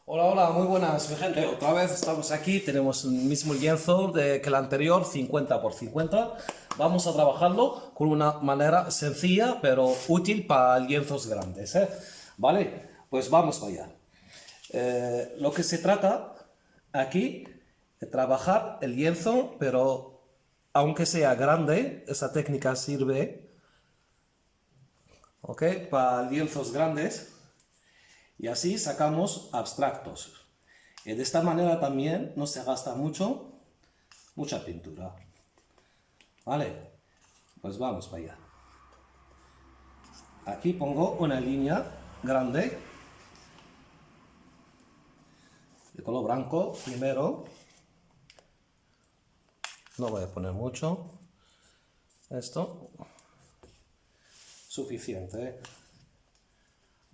Hola, hola, muy buenas, mi gente. Otra vez estamos aquí, tenemos el mismo lienzo que el anterior, 50 por 50. Vamos a trabajarlo con una manera sencilla, pero útil para lienzos grandes, ¿eh? Vale, pues vamos para allá. Lo que se trata aquí de trabajar el lienzo, pero aunque sea grande, esa técnica sirve, ¿ok? Para lienzos grandes. Y así sacamos abstractos. Y de esta manera también no se gasta mucha pintura. ¿Vale? Pues vamos para allá. Aquí pongo una línea grande de color blanco primero. No voy a poner mucho. Esto. Suficiente, ¿eh?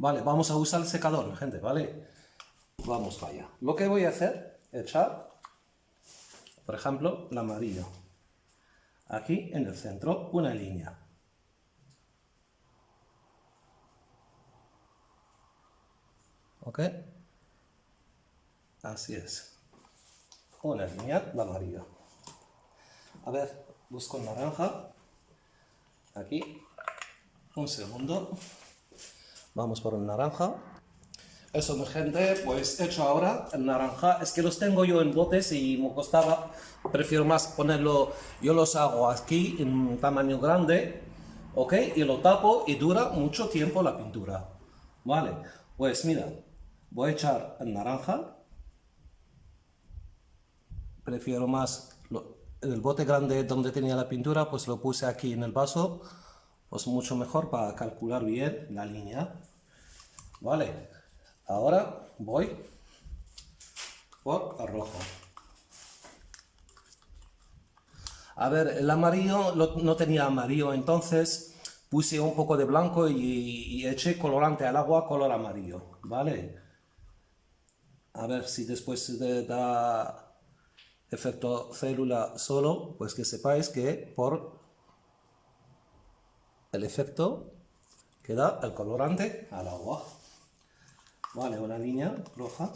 Vale, vamos a usar el secador, gente, ¿vale? Vamos para allá. Lo que voy a hacer es echar, por ejemplo, el amarillo. Aquí en el centro, una línea. ¿Ok? Así es. Una línea de amarillo. A ver, busco el naranja. Aquí. Un segundo. Vamos por el naranja. Eso, mi gente, pues hecho ahora el naranja. Es que los tengo yo en botes y me costaba. Prefiero más ponerlo. Yo los hago aquí en un tamaño grande. ¿Ok? Y lo tapo y dura mucho tiempo la pintura. Vale. Pues mira, voy a echar el naranja. Prefiero más el bote grande donde tenía la pintura, pues lo puse aquí en el vaso, pues mucho mejor para calcular bien la línea. Vale, ahora voy por el rojo. A ver, el amarillo no tenía amarillo, entonces puse un poco de blanco y eché colorante al agua color amarillo, ¿vale? A ver si después da efecto célula solo, pues que sepáis que por el efecto que da el colorante al agua. Vale, una línea roja.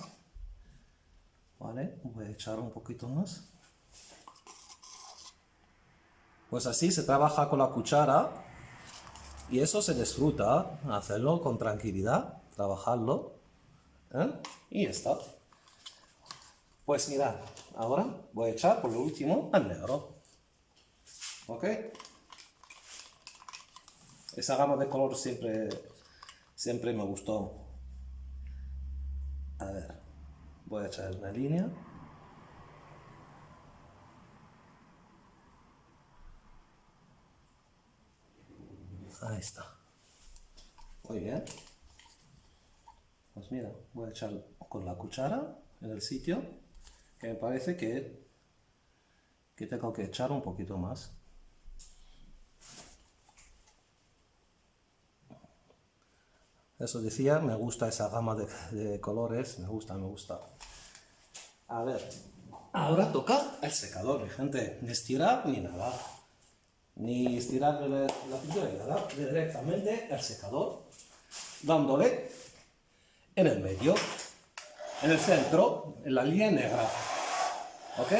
Vale, voy a echar un poquito más. Pues así se trabaja con la cuchara y eso se disfruta, hacerlo con tranquilidad, trabajarlo. ¿Eh? Y ya está. Pues mirad, ahora voy a echar por lo último al negro. ¿Ok? Esa gama de color siempre me gustó. A ver, voy a echar una línea. Ahí está. Muy bien. Pues mira, voy a echar con la cuchara en el sitio que me parece que tengo que echar un poquito más. Eso decía, me gusta esa gama de colores, me gusta. A ver, ahora toca el secador, mi gente. Ni estirar ni nada. Ni estirar la pintura ni nada. Directamente el secador, dándole en el medio, en el centro, en la línea negra. ¿Ok?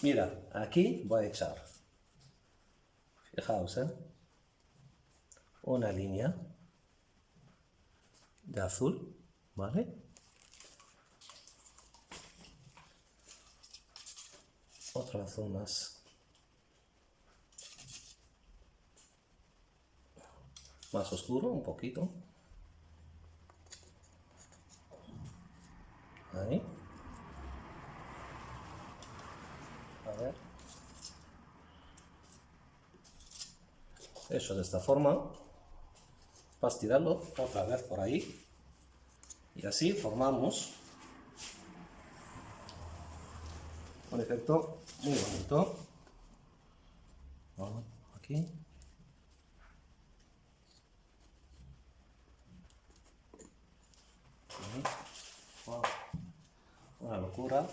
Mira, aquí voy a echar, fijaos, una línea de azul, ¿vale? Otro azul más oscuro, un poquito. Ahí. A ver. Eso de esta forma. Vas a tirarlo otra vez por ahí. Y así formamos un efecto muy bonito. Vamos aquí. Wow. Una locura.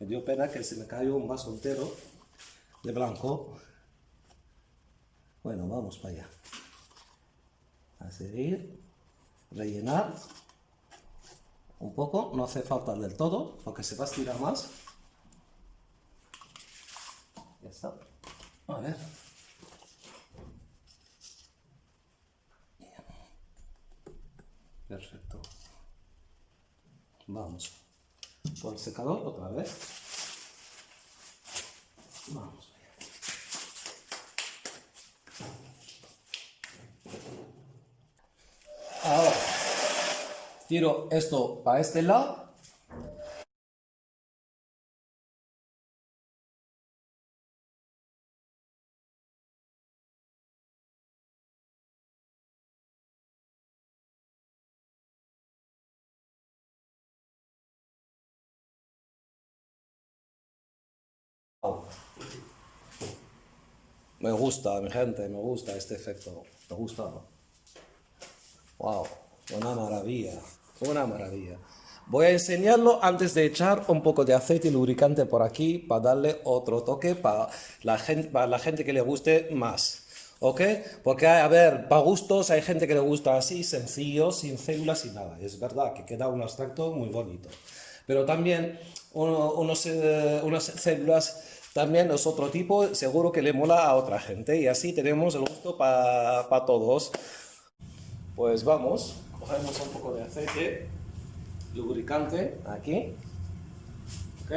Me dio pena que se me cayó un vaso entero de blanco. Bueno, vamos para allá. A seguir, rellenar un poco, no hace falta del todo, porque se va a estirar más. Ya está. A ver. Perfecto. Vamos por el secador otra vez. Vamos. Ahora tiro esto para este lado. Me gusta, mi gente, me gusta este efecto. Me gusta. Wow, una maravilla, una maravilla. Voy a enseñarlo antes de echar un poco de aceite y lubricante por aquí para darle otro toque para la gente que le guste más. ¿Ok? Porque, a ver, para gustos hay gente que le gusta así, sencillo, sin células, sin nada. Es verdad que queda un abstracto muy bonito. Pero también unas células también es otro tipo, seguro que le mola a otra gente. Y así tenemos el gusto para todos. Pues vamos, cogemos un poco de aceite, lubricante, aquí, ¿ok?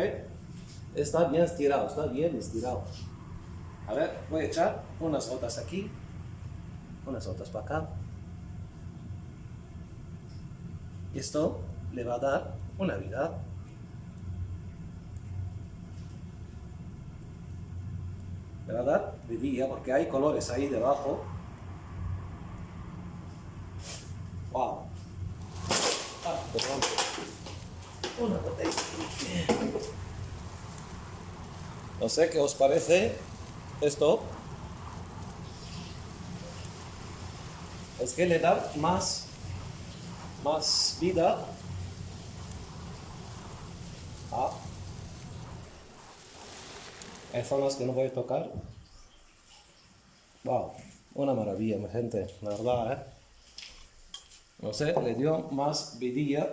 Está bien estirado, está bien estirado. A ver, voy a echar unas gotas aquí, unas gotas para acá. Y esto le va a dar una vida. Le va a dar vidilla porque hay colores ahí debajo. ¡Wow! Ah, perdón. Una botella. No sé qué os parece esto. Es que le da más vida. Ah. Hay zonas que no voy a tocar. Wow, una maravilla, mi gente, la verdad, ¿eh? No sé, le dio más vidilla.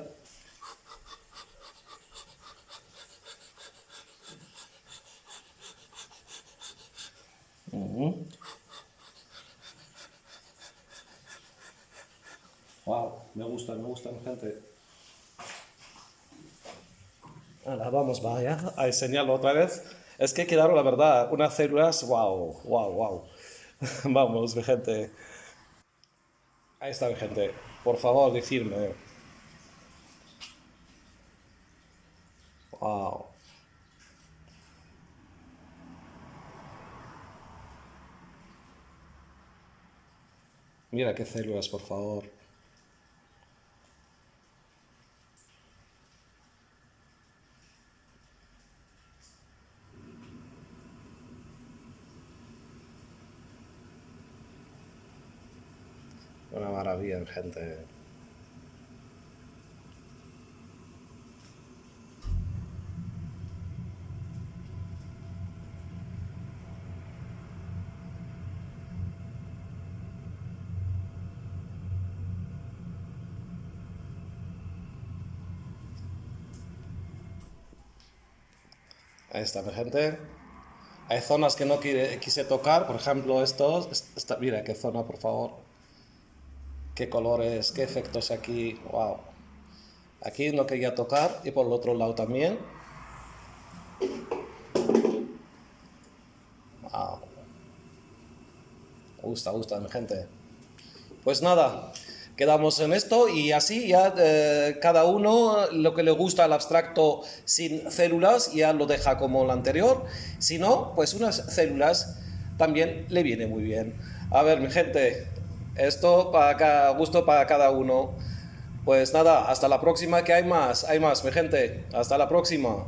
Wow, me gusta, mi gente. Ahora vamos, vaya, a enseñarlo otra vez. Es que quedaron, la verdad, unas células, wow, wow, wow. Vamos, mi gente. Ahí está, mi gente. Por favor, decirme. Wow. Mira qué células, por favor. Una maravilla, mi gente. Ahí está, mi gente. Hay zonas que no quise tocar, por ejemplo, estos. Mira qué zona, por favor. Qué colores, qué efectos aquí. Wow. Aquí no quería tocar y por el otro lado también. Wow. Gusta, mi gente. Pues nada, quedamos en esto y así ya cada uno lo que le gusta al abstracto sin células ya lo deja como el anterior. Si no, pues unas células también le viene muy bien. A ver, mi gente, esto para gusto para cada uno. Pues nada, hasta la próxima que hay más, mi gente. Hasta la próxima.